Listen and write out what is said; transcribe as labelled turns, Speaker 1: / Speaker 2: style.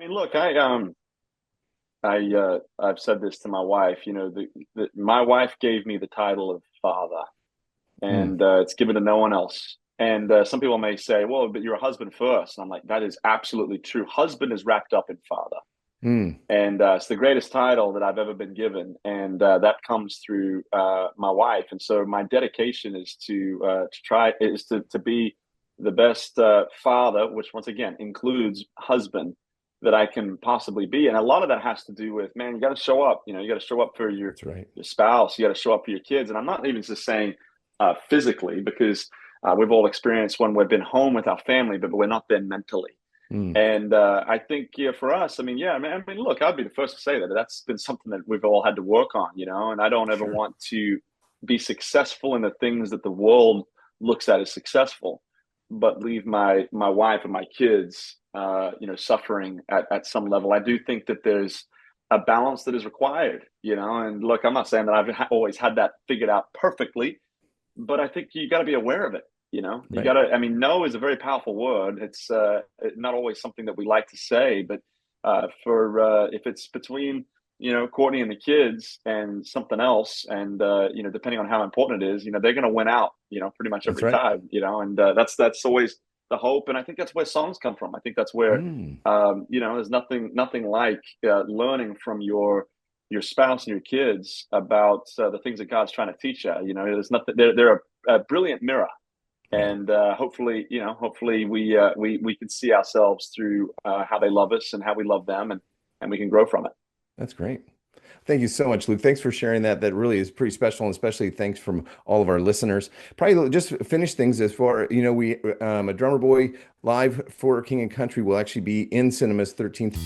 Speaker 1: mean, look, I've said this to my wife. My wife gave me the title of father,
Speaker 2: Mm,
Speaker 1: and it's given to no one else. And some people may say, "Well, but you're a husband first." And I'm like, that is absolutely true. Husband is wrapped up in father,
Speaker 2: mm,
Speaker 1: and it's the greatest title that I've ever been given, and that comes through my wife. And so my dedication is to be the best father, which once again includes husband that I can possibly be. And a lot of that has to do with, man, you got to show up. You got to show up for
Speaker 2: that's right.
Speaker 1: your spouse. You got to show up for your kids. And I'm not even just saying physically, because we've all experienced when we've been home with our family, but we're not there mentally.
Speaker 2: Mm,
Speaker 1: And I think, yeah, for us, I mean, yeah, I mean, look, I'd be the first to say that that's been something that we've all had to work on, and I don't ever
Speaker 2: sure.
Speaker 1: want to be successful in the things that the world looks at as successful, but leave my wife and my kids, suffering at some level. I do think that there's a balance that is required, and look, I'm not saying that I've always had that figured out perfectly, but I think you got to be aware of it. You got
Speaker 2: Right.
Speaker 1: to, I mean, no is a very powerful word. It's not always something that we like to say, but for if it's between, Courtney and the kids and something else, and, depending on how important it is, they're going to win out, pretty much
Speaker 2: That's
Speaker 1: every
Speaker 2: right.
Speaker 1: time, and that's always the hope. And I think that's where songs come from. I think that's where,
Speaker 2: Mm,
Speaker 1: there's nothing like learning from your spouse and your kids about the things that God's trying to teach you. There's nothing. They're a brilliant mirror,
Speaker 2: yeah,
Speaker 1: and hopefully we can see ourselves through how they love us and how we love them, and we can grow from it.
Speaker 2: that's great. Thank you so much, Luke. Thanks for sharing that. That really is pretty special, and especially thanks from all of our listeners. Probably just finish things as far, we a Drummer Boy live for King and Country will actually be in cinemas 13th.